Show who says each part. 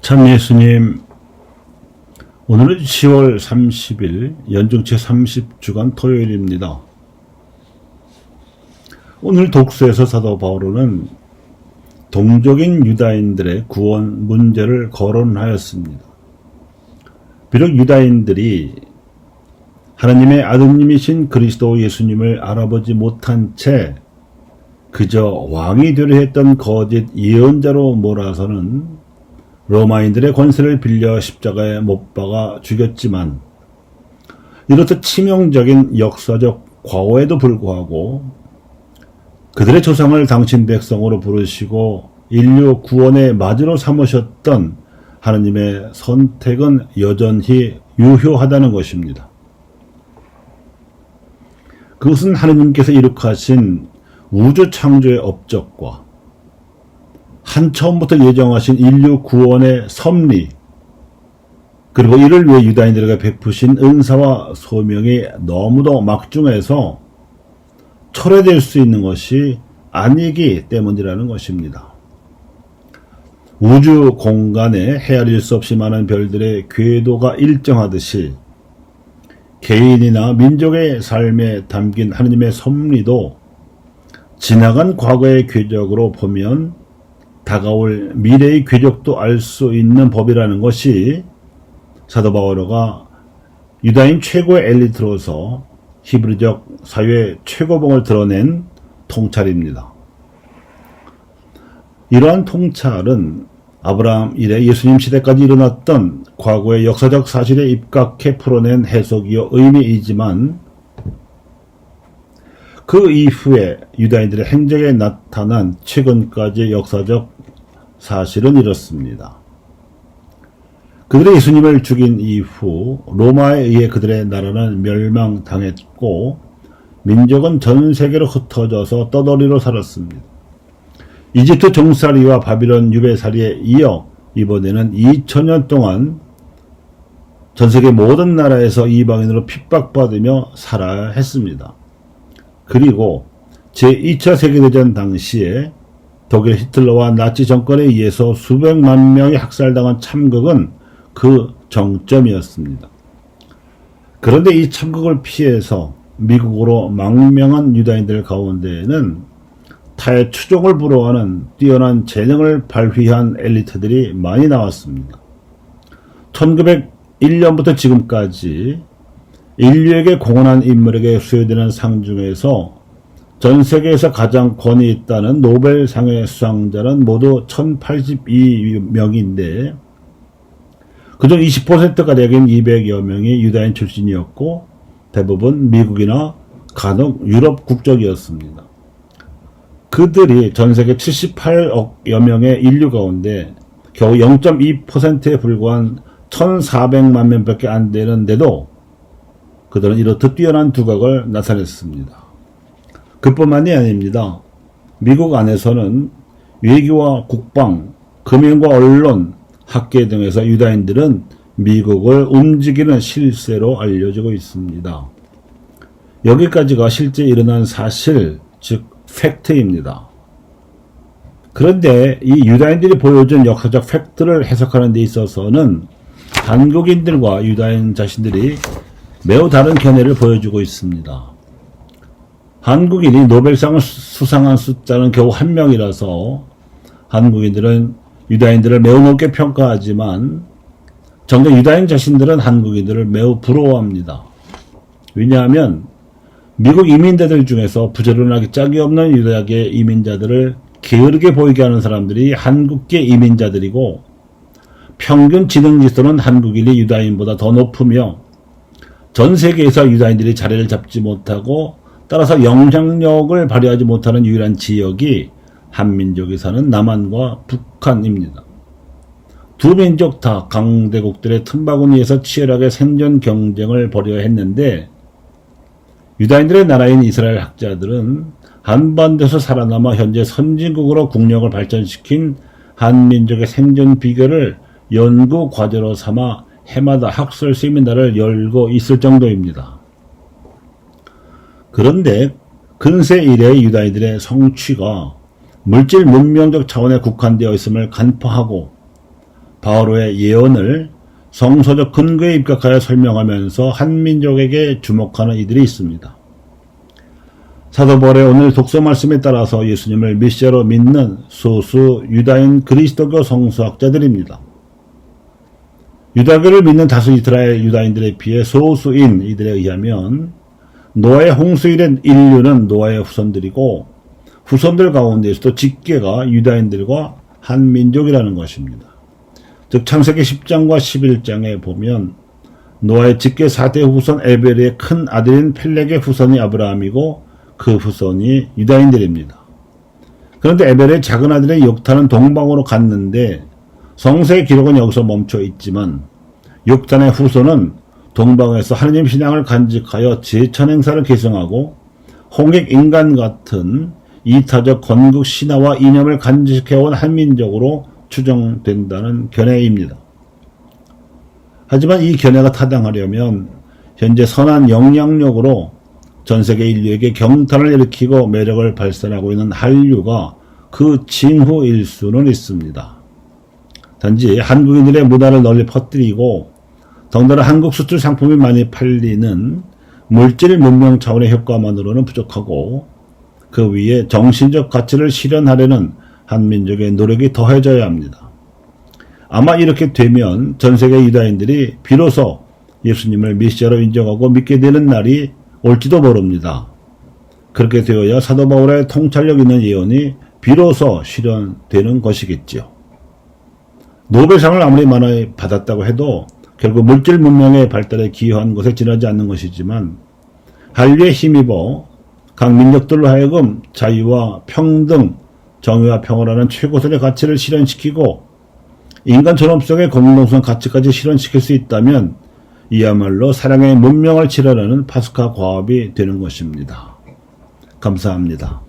Speaker 1: 참 예수님, 오늘은 10월 30일 연중 제30주간 토요일입니다. 오늘 독서에서 사도 바울은 동족인 유다인들의 구원 문제를 거론하였습니다. 비록 유다인들이 하나님의 아드님이신 그리스도 예수님을 알아보지 못한 채 그저 왕이 되려 했던 거짓 예언자로 몰아서는 로마인들의 권세를 빌려 십자가에 못 박아 죽였지만, 이렇듯 치명적인 역사적 과오에도 불구하고 그들의 조상을 당신 백성으로 부르시고 인류 구원의 마지노 삼으셨던 하나님의 선택은 여전히 유효하다는 것입니다. 그것은 하나님께서 이룩하신 우주 창조의 업적과 한처음부터 예정하신 인류 구원의 섭리, 그리고 이를 위해 유다인들에게 베푸신 은사와 소명이 너무도 막중해서 철회될 수 있는 것이 아니기 때문이라는 것입니다. 우주 공간에 헤아릴 수 없이 많은 별들의 궤도가 일정하듯이 개인이나 민족의 삶에 담긴 하나님의 섭리도 지나간 과거의 궤적으로 보면 다가올 미래의 궤적도 알 수 있는 법이라는 것이 사도 바오로가 유다인 최고의 엘리트로서 히브리적 사회의 최고봉을 드러낸 통찰입니다. 이러한 통찰은 아브라함 이래 예수님 시대까지 일어났던 과거의 역사적 사실에 입각해 풀어낸 해석이요 의미이지만, 그 이후에 유다인들의 행적에 나타난 최근까지의 역사적 사실은 이렇습니다. 그들이 예수님을 죽인 이후 로마에 의해 그들의 나라는 멸망당했고 민족은 전 세계로 흩어져서 떠돌이로 살았습니다. 이집트 종살이와 바빌론 유배살이에 이어 이번에는 2000년 동안 전 세계 모든 나라에서 이방인으로 핍박받으며 살아야 했습니다. 그리고 제2차 세계대전 당시에 독일 히틀러와 나치 정권에 의해서 수백만 명이 학살당한 참극은 그 정점이었습니다. 그런데 이 참극을 피해서 미국으로 망명한 유다인들 가운데에는 타의 추종을 부러워하는 뛰어난 재능을 발휘한 엘리트들이 많이 나왔습니다. 1901년부터 지금까지 인류에게 공헌한 인물에게 수여되는 상 중에서 전 세계에서 가장 권위 있다는 노벨상의 수상자는 모두 1082명인데 그중 20%가량인 200여 명이 유다인 출신이었고 대부분 미국이나 간혹 유럽 국적이었습니다. 그들이 전 세계 78억여 명의 인류 가운데 겨우 0.2%에 불과한 1400만 명밖에 안 되는데도 그들은 이렇듯 뛰어난 두각을 나타냈습니다. 그뿐만이 아닙니다. 미국 안에서는 외교와 국방, 금융과 언론, 학계 등에서 유다인들은 미국을 움직이는 실세로 알려지고 있습니다. 여기까지가 실제 일어난 사실, 즉 팩트입니다. 그런데 이 유다인들이 보여준 역사적 팩트를 해석하는 데 있어서는 한국인들과 유다인 자신들이 매우 다른 견해를 보여주고 있습니다. 한국인이 노벨상을 수상한 숫자는 겨우 1명이라서 한국인들은 유다인들을 매우 높게 평가하지만 정작 유다인 자신들은 한국인들을 매우 부러워합니다. 왜냐하면 미국 이민자들 중에서 부지런하기 짝이 없는 유다계 이민자들을 게으르게 보이게 하는 사람들이 한국계 이민자들이고, 평균 지능지수는 한국인이 유다인보다 더 높으며 전 세계에서 유다인들이 자리를 잡지 못하고 따라서 영향력을 발휘하지 못하는 유일한 지역이 한민족이 사는 남한과 북한입니다. 두 민족 다 강대국들의 틈바구니에서 치열하게 생존 경쟁을 벌여야 했는데, 유다인들의 나라인 이스라엘 학자들은 한반도에서 살아남아 현재 선진국으로 국력을 발전시킨 한민족의 생존 비결을 연구 과제로 삼아 해마다 학술 세미나를 열고 있을 정도입니다. 그런데 근세 이래 유다인들의 성취가 물질 문명적 차원에 국한되어 있음을 간파하고 바오로의 예언을 성서적 근거에 입각하여 설명하면서 한민족에게 주목하는 이들이 있습니다. 사도 바울의 오늘 독서 말씀에 따라서 예수님을 메시아로 믿는 소수 유다인 그리스도교 성서학자들입니다. 유다교를 믿는 다수 이스라엘 유다인들에 비해 소수인 이들에 의하면 노아의 홍수에 된 인류는 노아의 후손들이고 후손들 가운데서도 직계가 유다인들과 한민족이라는 것입니다. 즉 창세기 10장과 11장에 보면 노아의 직계 4대 후손 에벨의 큰 아들인 펠렉의 후손이 아브라함이고 그 후손이 유다인들입니다. 그런데 에벨의 작은 아들인 욕탄은 동방으로 갔는데 성서의 기록은 여기서 멈춰 있지만 욕탄의 후손은 동방에서 하느님 신앙을 간직하여 제천 행사를 계승하고 홍익 인간 같은 이타적 건국 신화와 이념을 간직해온 한민족으로 추정된다는 견해입니다. 하지만 이 견해가 타당하려면 현재 선한 영향력으로 전세계 인류에게 경탄을 일으키고 매력을 발산하고 있는 한류가 그 징후일 수는 있습니다. 단지 한국인들의 문화를 널리 퍼뜨리고 덩달아 한국 수출 상품이 많이 팔리는 물질 문명 차원의 효과만으로는 부족하고 그 위에 정신적 가치를 실현하려는 한민족의 노력이 더해져야 합니다. 아마 이렇게 되면 전세계 유다인들이 비로소 예수님을 메시아로 인정하고 믿게 되는 날이 올지도 모릅니다. 그렇게 되어야 사도 바울의 통찰력 있는 예언이 비로소 실현되는 것이겠지요. 노벨상을 아무리 많이 받았다고 해도 결국 물질 문명의 발달에 기여한 것에 지나지 않는 것이지만 한류에 힘입어 각 민족들로 하여금 자유와 평등, 정의와 평화라는 최고선의 가치를 실현시키고 인간 존엄 속의 공동선 가치까지 실현시킬 수 있다면 이야말로 사랑의 문명을 지라라는 파스카 과업이 되는 것입니다. 감사합니다.